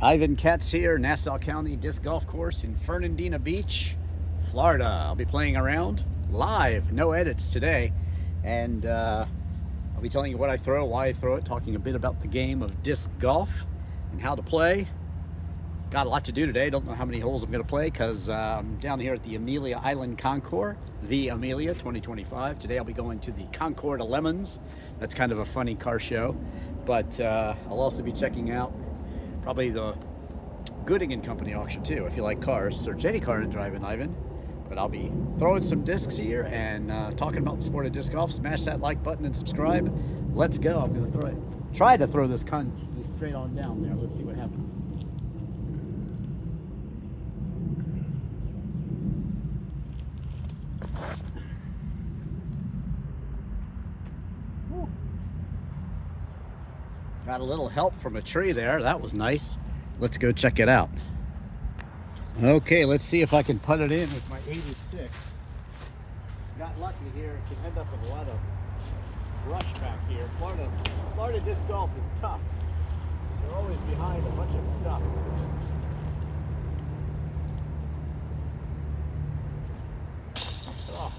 DrivinIvanKatz here, Nassau County Disc Golf Course in Fernandina Beach, Florida. I'll be playing around live, no edits today, and I'll be telling you what I throw, why I throw it, talking a bit about the game of disc golf and how to play. Got a lot to do today. Don't know how many holes I'm going to play because I'm down here at the Amelia Island Concours, the Amelia 2025. Today I'll be going to the Concours de Lemons. That's kind of a funny car show, but I'll also be checking out probably the Gooding & Company auction too. If you like cars, search any car in DrivinIvan. But I'll be throwing some discs here and talking about the sport of disc golf. Smash that like button and subscribe. Let's go. I'm going to throw it. Try to throw this straight on down there. Let's see what happens. Got a little help from a tree there. That was nice. Let's go check it out. Okay, let's see if I can put it in with my 86. Got lucky here. It can end up with a lot of brush back here. Florida disc golf is tough. They're always behind a bunch of stuff. Oh.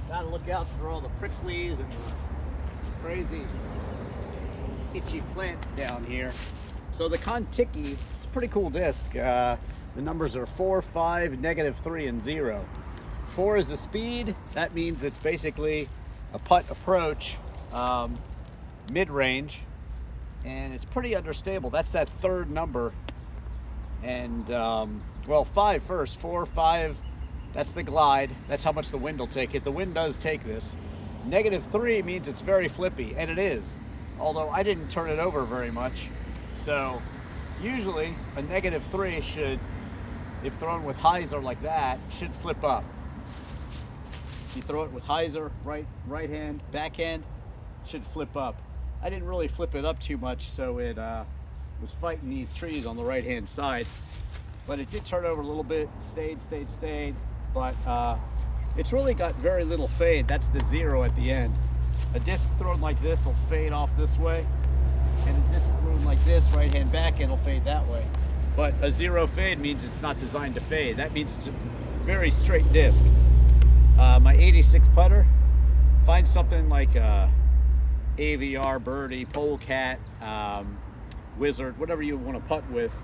Gotta look out for all the pricklies and the crazy itchy plants down here. So the Kontiki, it's a pretty cool disc. The numbers are 4, 5, -3, and 0. 4 is the speed. That means it's basically a putt approach, mid-range, and it's pretty understable. That's that third number. And well, 5 first, 4, 5, that's the glide. That's how much the wind will take it. The wind does take this. -3 means it's very flippy, and it is. Although I didn't turn it over very much. So usually a -3 should, if thrown with hyzer like that, should flip up. If you throw it with hyzer, right hand, backhand, should flip up. I didn't really flip it up too much, so it was fighting these trees on the right hand side. But it did turn over a little bit, stayed. But it's really got very little fade. That's the 0 at the end. A disc thrown like this will fade off this way, and a disc thrown like this, right hand backhand, will fade that way. But a 0 fade means it's not designed to fade. That means it's a very straight disc. My 86 putter, find something like AVR, Birdie, Polecat, Wizard, whatever you want to putt with.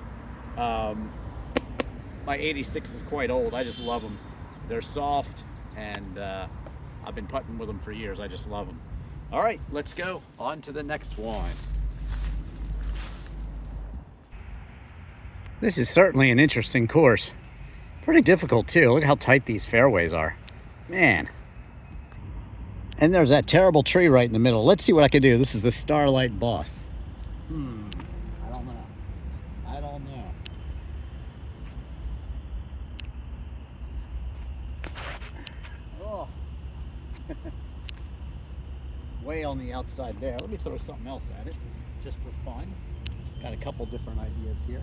My 86 is quite old. I just love them. They're soft, and I've been putting with them for years. I just love them. All right, let's go on to the next one. This is certainly an interesting course. Pretty difficult too. Look how tight these fairways are. Man. And there's that terrible tree right in the middle. Let's see what I can do. This is the Starlight Boss. I don't know. Oh. Way on the outside there. Let me throw something else at it, just for fun. Got a couple different ideas here.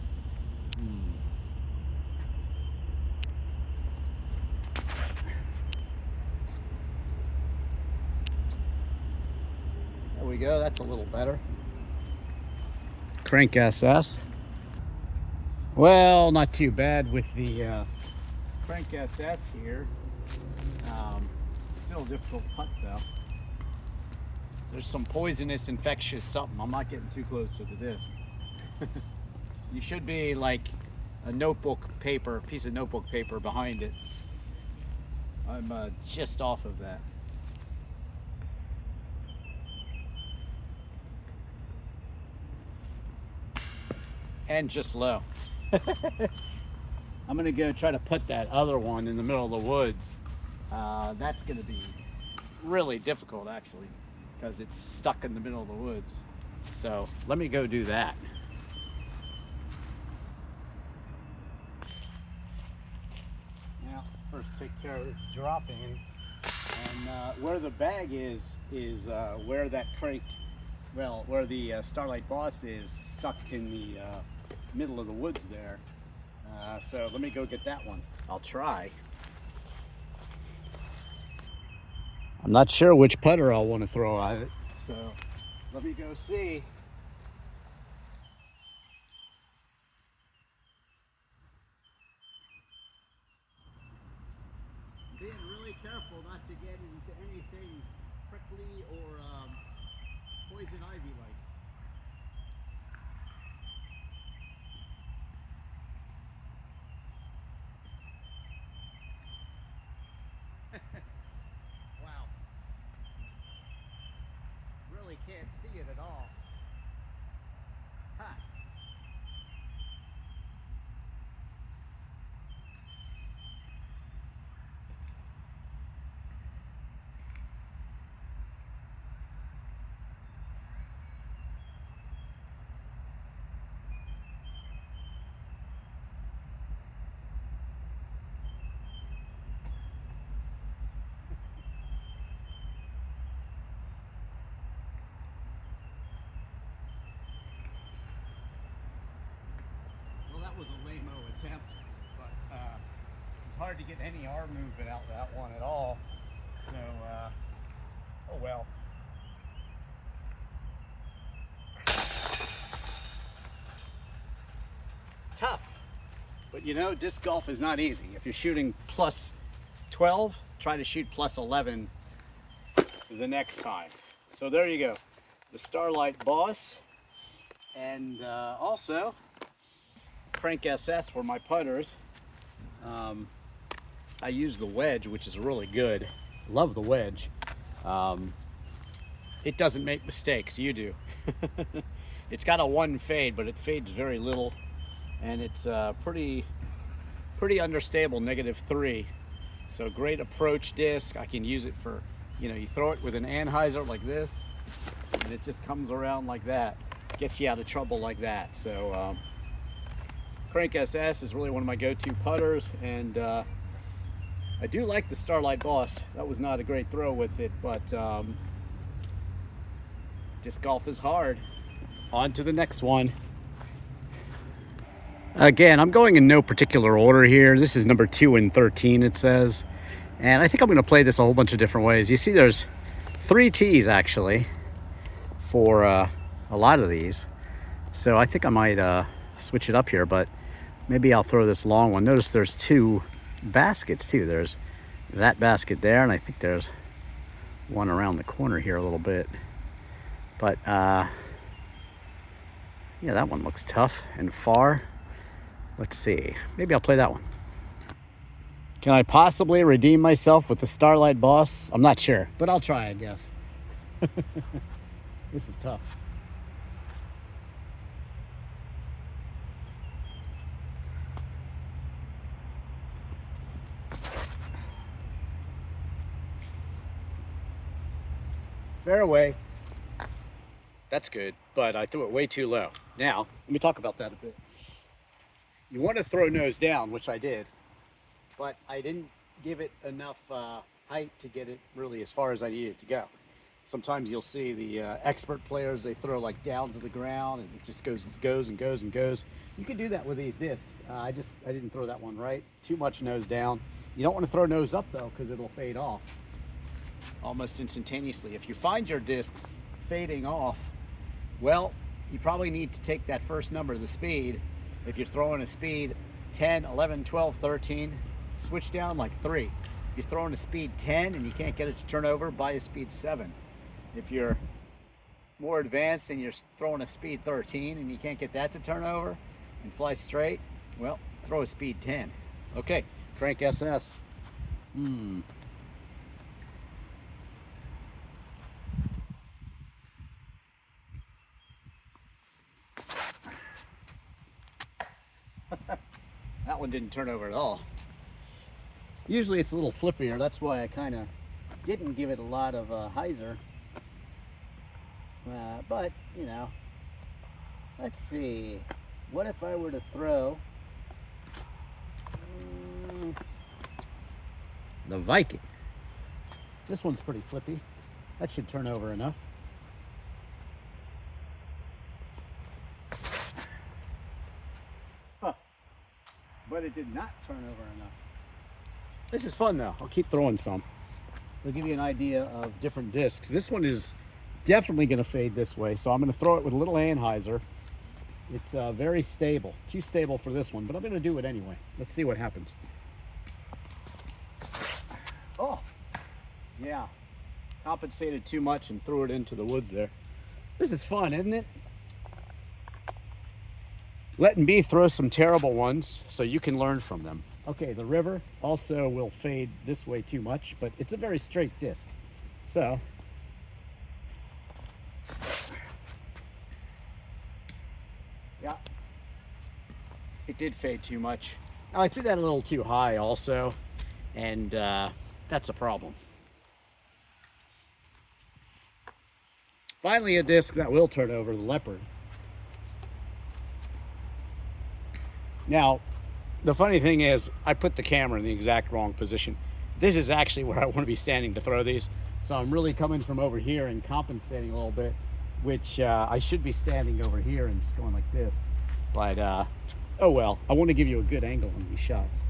There we go. That's a little better. Crank SS. Well, not too bad with the Crank SS here. Still a difficult putt though. There's some poisonous, infectious something. I'm not getting too close to the disc. You should be like a piece of notebook paper behind it. I'm just off of that. And just low. I'm gonna go try to put that other one in the middle of the woods. That's gonna be really difficult actually, because it's stuck in the middle of the woods. So let me go do that. Now, first take care of this dropping, and where the bag is where that crank, well, where the Starlight Boss is stuck in the middle of the woods there. So let me go get that one. I'll try. I'm not sure which putter I'll want to throw at it, so let me go see. careful not to get into anything prickly or poison ivy like. Wow. Really can't see it at all. Ha! That was a lame-o attempt, but it's hard to get any arm movement out of that one at all, so oh well. Tough, but you know, disc golf is not easy. If you're shooting plus 12, try to shoot plus 11 the next time. So there you go, the Starlight Boss, and also Crank SS were my putters. I use the wedge, which is really good. Love the wedge. It doesn't make mistakes, you do. It's got a 1 fade, but it fades very little, and it's pretty understable, -3. So great approach disc. I can use it for, you know, you throw it with an anhyzer like this, and it just comes around like that. Gets you out of trouble like that. So Crank SS is really one of my go-to putters, and I do like the Starlight Boss. That was not a great throw with it, but disc golf is hard. On to the next one. Again, I'm going in no particular order here. This is number 2 and 13, it says. And I think I'm going to play this a whole bunch of different ways. You see there's 3 tees actually for a lot of these. So I think I might switch it up here, but maybe I'll throw this long one. Notice there's 2 baskets too. There's that basket there, and I think there's one around the corner here a little bit. But yeah, that one looks tough and far. Let's see, maybe I'll play that one. Can I possibly redeem myself with the Starlight Boss? I'm not sure, but I'll try, I guess. This is tough. Fairway. That's good, but I threw it way too low. Now, let me talk about that a bit. You want to throw nose down, which I did, but I didn't give it enough height to get it really as far as I needed it to go. Sometimes you'll see the expert players, they throw like down to the ground and it just goes and goes. You can do that with these discs. I didn't throw that one right. Too much nose down. You don't want to throw nose up though, because it'll fade off almost instantaneously. If you find your discs fading off, well, you probably need to take that first number of the speed. If you're throwing a speed 10, 11, 12, 13, switch down like 3. If you're throwing a speed 10 and you can't get it to turn over, buy a speed 7. If you're more advanced and you're throwing a speed 13 and you can't get that to turn over and fly straight, well, throw a speed 10. Okay, Crank SS. That one didn't turn over at all. Usually it's a little flippier, that's why I kind of didn't give it a lot of hyzer. But, you know, let's see. What if I were to throw the Viking? This one's pretty flippy. That should turn over enough. But it did not turn over enough. This is fun though. I'll keep throwing some. It'll give you an idea of different discs. This one is definitely going to fade this way, so I'm going to throw it with a little anhyzer. It's very stable. Too stable for this one, but I'm going to do it anyway. Let's see what happens. Oh, Yeah, compensated too much and threw it into the woods there. This is fun, isn't it? Letting B throw some terrible ones so you can learn from them. Okay, the river also will fade this way too much, but it's a very straight disc. So, yeah, it did fade too much. Oh, I threw that a little too high also, and that's a problem. Finally, a disc that will turn over, the Leopard. Now, the funny thing is, I put the camera in the exact wrong position. This is actually where I want to be standing to throw these. So I'm really coming from over here and compensating a little bit, which I should be standing over here and just going like this. But, oh well, I want to give you a good angle on these shots.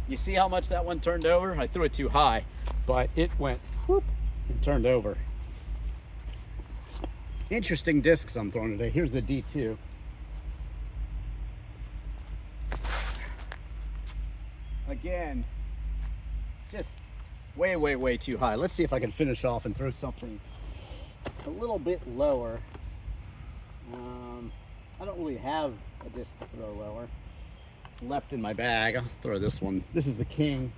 You see how much that one turned over? I threw it too high, but it went whoop and turned over. Interesting discs I'm throwing today. Here's the D2. Again, just way, way, way too high. Let's see if I can finish off and throw something a little bit lower. I don't really have a disc to throw lower left in my bag. I'll throw this one. This is the King.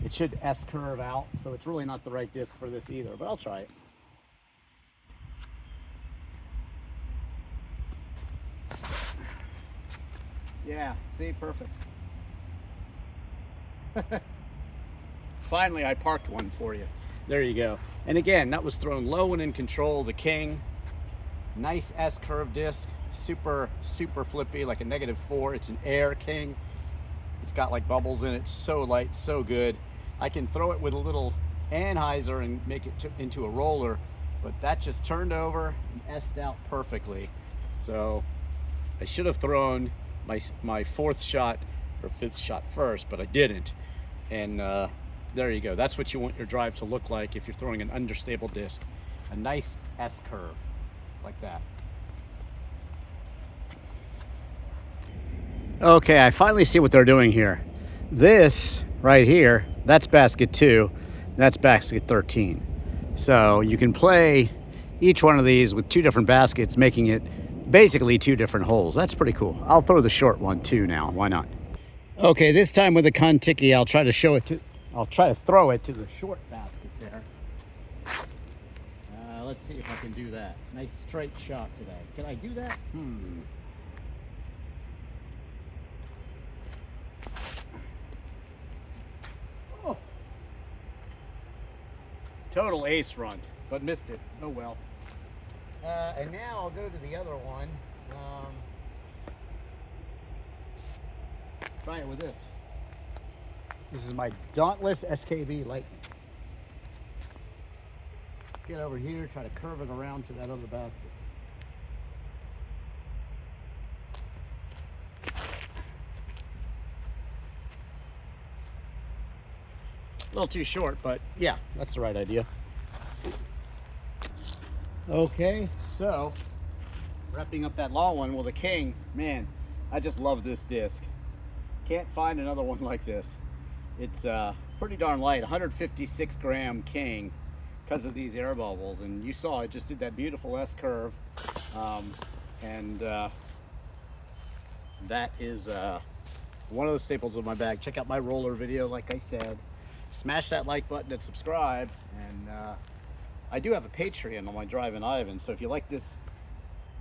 It should S-curve out, so it's really not the right disc for this either, but I'll try it. Yeah, see, perfect. Finally, I parked one for you. There you go. And again, that was thrown low and in control. The King, nice S-curve disc, super, super flippy, like a -4. It's an Air King. It's got like bubbles in it, so light, so good. I can throw it with a little anhyzer and make it into a roller, but that just turned over and S'd out perfectly. So I should have thrown my fourth shot or fifth shot first, but I didn't. And there you go. That's what you want your drive to look like if you're throwing an understable disc. A nice S-curve like that. Okay, I finally see what they're doing here. This right here, that's basket 2, that's basket 13. So you can play each one of these with 2 different baskets, making it basically 2 different holes. That's pretty cool. I'll throw the short one too now, why not? Okay, this time with the Kontiki, I'll try to throw it to the short basket there. Let's see if I can do that. Nice straight shot today. Can I do that? Oh. Total ace run, but missed it. Oh well. And now I'll go to the other one. Try it with this. This is my Dauntless SKB Lightning. Get over here, try to curve it around to that other basket. A little too short, but yeah, that's the right idea. Okay, so wrapping up that long one, well, the King, man, I just love this disc. Can't find another one like this. It's pretty darn light, 156 gram King, because of these air bubbles. And you saw it just did that beautiful S-curve. That is one of the staples of my bag. Check out my roller video, like I said. Smash that like button and subscribe. And I do have a Patreon on my DrivinIvan, so if you like this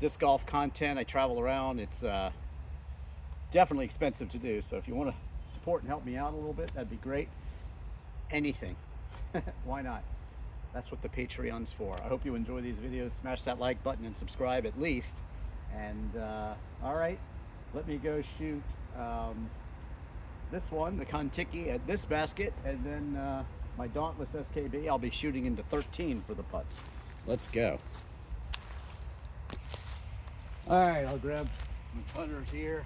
disc golf content, I travel around. It's definitely expensive to do, so if you want to support and help me out a little bit, that'd be great. Anything. Why not? That's what the Patreon's for. I hope you enjoy these videos. Smash that like button and subscribe at least. And all right, let me go shoot this one, the Kontiki, at this basket, and then my Dauntless SKB, I'll be shooting into 13 for the putts. Let's go. All right, I'll grab my putters here.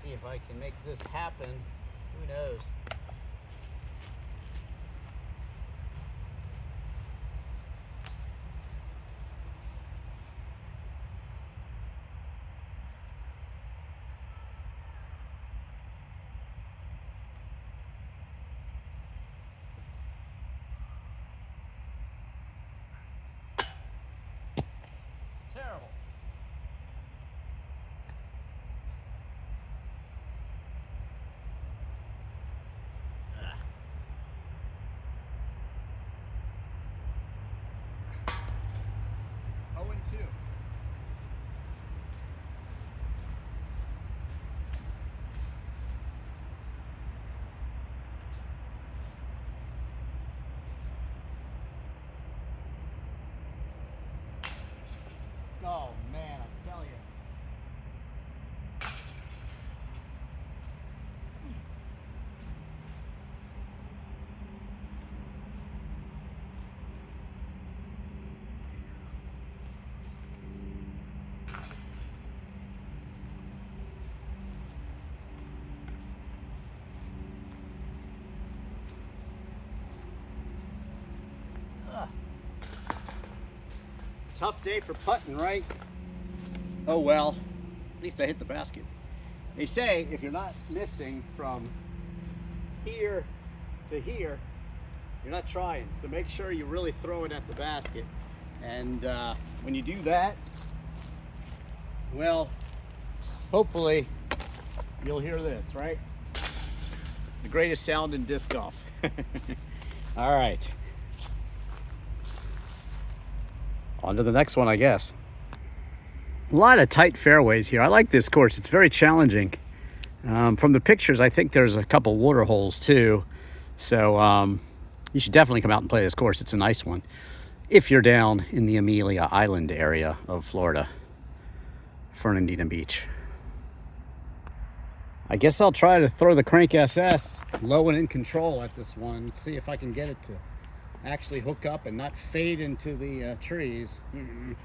See if I can make this happen. Who knows? Tough day for putting, right? Oh well, at least I hit the basket. They say if you're not missing from here to here, you're not trying. So make sure you really throw it at the basket. And when you do that, well, hopefully you'll hear this, right? The greatest sound in disc golf. All right. On to the next one, I guess. A lot of tight fairways here. I like this course. It's very challenging. From the pictures, I think there's a couple water holes too. So you should definitely come out and play this course. It's a nice one. If you're down in the Amelia Island area of Florida, Fernandina Beach. I guess I'll try to throw the Crank SS low and in control at this one. See if I can get it to actually hook up and not fade into the trees. It's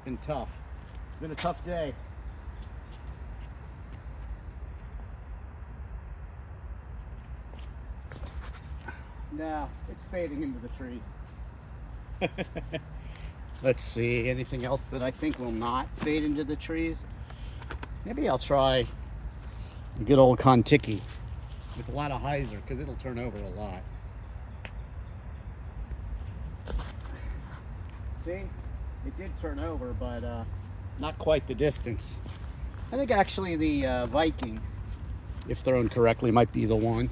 been tough. It's been a tough day. No, it's fading into the trees. Let's see, anything else that I think will not fade into the trees? Maybe I'll try the good old Kontiki with a lot of hyzer, because it'll turn over a lot. See, it did turn over, but not quite the distance. I think actually the Viking, if thrown correctly, might be the one.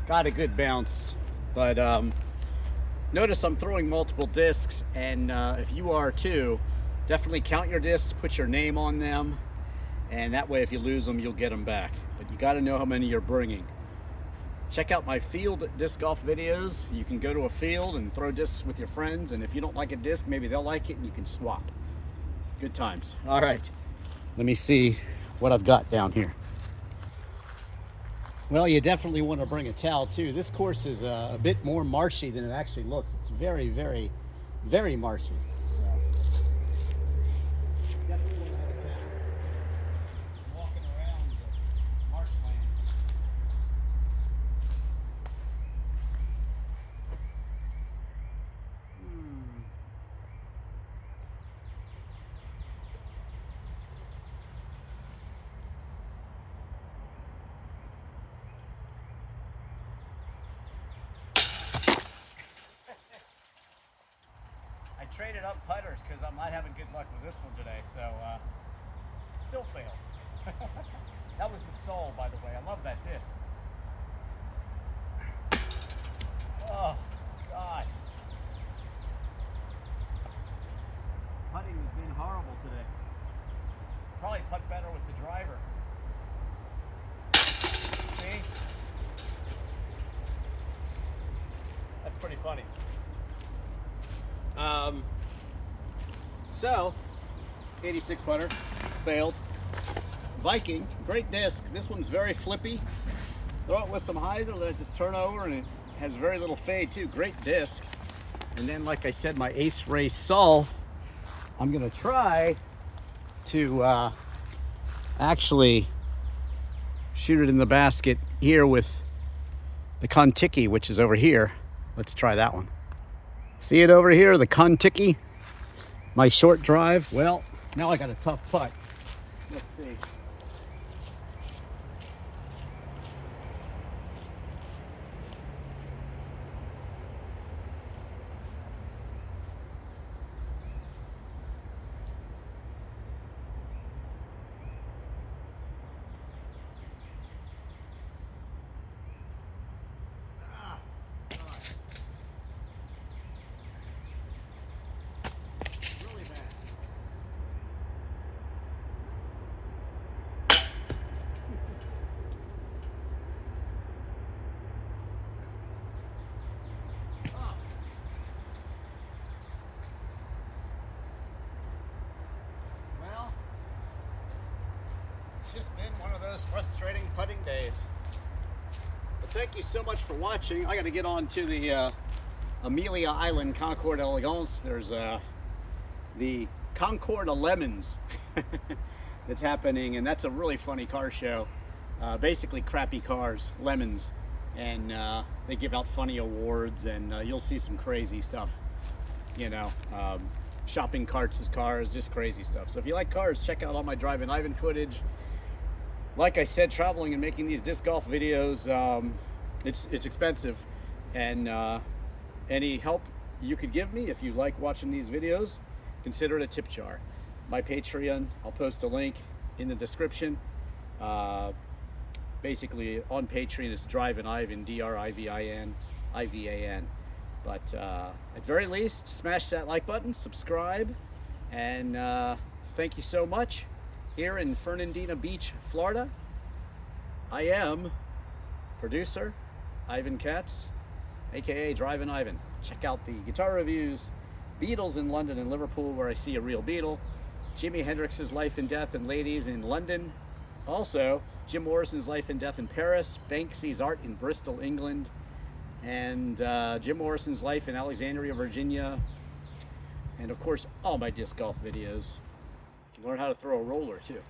Got a good bounce, but notice I'm throwing multiple discs, and if you are too, definitely count your discs, put your name on them, and that way if you lose them, you'll get them back. But you got to know how many you're bringing. Check out my field disc golf videos. You can go to a field and throw discs with your friends, and if you don't like a disc, maybe they'll like it and you can swap. Good times. All right, let me see what I've got down here. Well, you definitely want to bring a towel too. This course is a bit more marshy than it actually looks. It's very, very, very marshy. So, definitely want to have a towel. Walking around the marshlands. I traded up putters because I'm not having good luck with this one today, so still failed. That was with Soul, by the way. I love that disc. Oh, God. Putting has been horrible today. Probably putt better with the driver. See? That's pretty funny. So 86 putter, failed. Viking, great disc. This one's very flippy. Throw it with some hyzer, let it just turn over, and it has very little fade too. Great disc. And then, like I said, my Ace Race Sol, I'm gonna try to actually shoot it in the basket here with the Kontiki, which is over here. Let's try that one. See it over here, the Kontiki, my short drive. Well, now I got a tough putt. Let's see. Just been one of those frustrating putting days. But thank you so much for watching. I got to get on to the Amelia Island Concord Elegance. There's the Concord of Lemons. that's happening, and that's a really funny car show. Basically crappy cars, lemons, and they give out funny awards, and you'll see some crazy stuff, you know, shopping carts as cars, just crazy stuff. So if you like cars, check out all my Drivin' Ivan footage. Like I said, traveling and making these disc golf videos, it's expensive, and any help you could give me if you like watching these videos, consider it a tip jar. My Patreon, I'll post a link in the description. Basically on Patreon it's DrivinIvan, D-R-I-V-I-N-I-V-A-N. But at very least, smash that like button, subscribe, and thank you so much. Here in Fernandina Beach, Florida, I am producer Ivan Katz, aka Drivin' Ivan. Check out the guitar reviews, Beatles in London and Liverpool, where I see a real Beatle, Jimi Hendrix's Life and Death and Ladies in London, also Jim Morrison's Life and Death in Paris, Banksy's Art in Bristol, England, and Jim Morrison's Life in Alexandria, Virginia, and of course all my disc golf videos. You can learn how to throw a roller too.